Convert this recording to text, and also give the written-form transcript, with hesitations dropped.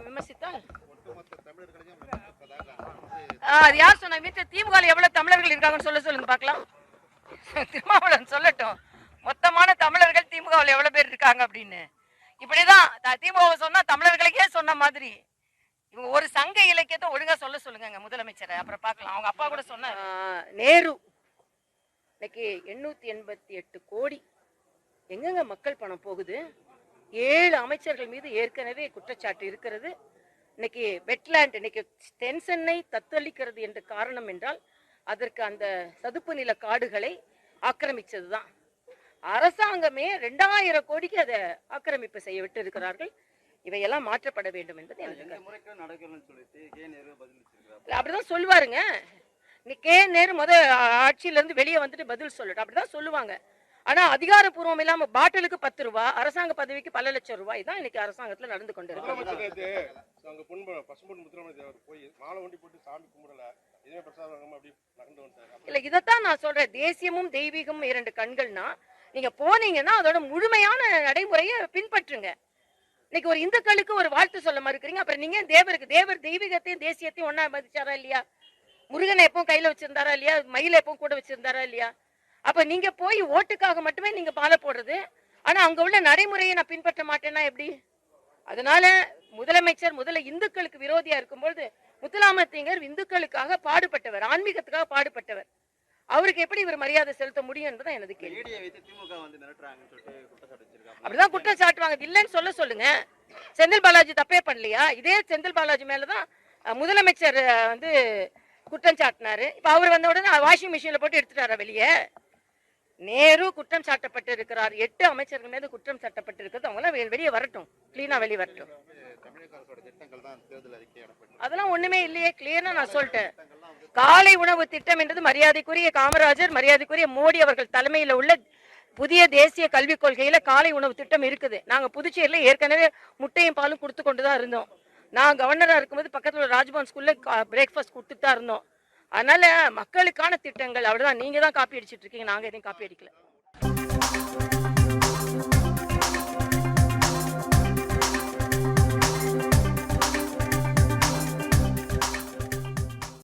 விமர்சித்தால் அது யார் சொன்ன? வீட்டுல திமுக எவ்வளவு தமிழர்கள் இருக்காங்கன்னு சொல்லுங்க பார்க்கலாம். திருமாவளவன் சொல்லட்டும், மொத்தமான தமிழர்கள் திமுகவில் எவ்வளவு பேர் இருக்காங்க அப்படின்னு. இப்படிதான் திமுக சொன்னா தமிழர்களுக்கே சொன்ன மாதிரி இவங்க ஒரு சங்க இலக்கியத்தை ஒழுங்கா சொல்லுங்க முதலமைச்சரை. அப்புறம் பார்க்கலாம். அவங்க அப்பா கூட சொன்ன நேரு இன்னைக்கு 888 கோடி எங்கெங்க மக்கள் பணம் போகுது? 7 அமைச்சர்கள் மீது ஏற்கனவே குற்றச்சாட்டு இருக்கிறது. இன்னைக்கு வெட்லேண்ட், இன்னைக்கு தென்சென்னை தத்தளிக்கிறது என்று காரணம் என்றால் அதற்கு அந்த சதுப்பு நில காடுகளை ஆக்கிரமிச்சதுதான். அரசாங்கமே 2000 கோடிக்கு அதை ஆக்கிரமிப்பு செய்ய விட்டு இருக்கிறார்கள். இவையெல்லாம் மாற்றப்பட வேண்டும் என்பது அப்படிதான் சொல்லுவாருங்க. கே நேரு ஆட்சியில இருந்து வெளியே வந்துட்டு பதில் சொல்லட்டும், அப்படிதான் சொல்லுவாங்க. ஆனா அதிகாரப்பூர்வம் இல்லாம பாட்டிலுக்கு 10 ரூபாய், அரசாங்க பதவிக்கு பல லட்சம் ரூபாய் தான் இன்னைக்கு அரசாங்கத்துல நடந்து கொண்டு இருக்கு. இல்ல, இதைத்தான் நான் சொல்றேன். தேசியமும் தெய்வீகமும் 2 கண்கள்னா நீங்க போனீங்கன்னா அதோட முழுமையான நடைமுறையை பின்பற்றுங்க. இன்னைக்கு ஒரு இந்துக்களுக்கு ஒரு வாழ்த்து சொல்ல மறுக்கிறீங்க. அப்புறம் நீங்க தேவர் தெய்வீகத்தையும் தேசியத்தையும் ஒன்னா மதிச்சாரா இல்லையா? முருகனை எப்பவும் கையில வச்சிருந்தாரா இல்லையா? மயில எப்பவும் கூட வச்சிருந்தாரா இல்லையா? அப்ப நீங்க போய் ஓட்டுக்காக மட்டுமே நீங்க மாலை போடுறது, ஆனா அங்க உள்ள நடைமுறையை நான் பின்பற்ற மாட்டேன்னா எப்படி? அதனால முதலமைச்சர் முதல்ல இந்துக்களுக்கு விரோதியா இருக்கும்போது முத்துராமலிங்கர் இந்துக்களுக்காக பாடுபட்டவர், ஆன்மீகத்துக்காக பாடுபட்டவர். அவருக்கு எப்படி இவர் மரியாதை செலுத்த முடியும் என்பதுதான் எனது கேள்வி. அப்படிதான் குற்றம் சாட்டுவாங்க. இல்லைன்னு சொல்லுங்க. செந்தில் பாலாஜி தப்பே பண்ணலையா? இதே செந்தில் பாலாஜி மேலதான் முதலமைச்சர் குற்றம் சாட்டினாரு. இப்ப அவர் வந்த உடனே வாஷிங் மிஷின்ல போட்டு எடுத்துட்டாரா வெளியே? நேரு குற்றம் சாட்டப்பட்டு இருக்கிறார். 8 அமைச்சர்கள் மீது குற்றம் சாட்டப்பட்டு இருக்கிறது. அவங்க வெளியே வரட்டும், கிளீனா வெளியே வரட்டும். அதெல்லாம் ஒண்ணுமே இல்லையே, கிளியரா நான் சொல்லிட்டேன். காலை உணவு திட்டம் என்றது மரியாதைக்குரிய காமராஜர், மரியாதைக்குரிய மோடி அவர்கள் தலைமையில் உள்ள புதிய தேசிய கல்விக் கொள்கையில காலை உணவு திட்டம் இருக்குது. நாங்க புதுச்சேரியில ஏற்கனவே முட்டையும் பாலும் கொடுத்து கொண்டுதான் இருந்தோம். நான் கவர்னரா இருக்கும்போது பக்கத்துல ராஜ்பவன் ஸ்கூல்ல பிரேக்ஃபாஸ்ட் கொடுத்துட்டு தான் இருந்தோம். அதனால மக்களுக்கான திட்டங்கள் அப்படிதான். நீங்க தான் காப்பி அடிச்சிட்டு இருக்கீங்க, நாங்க எதையும் காப்பி அடிக்கல.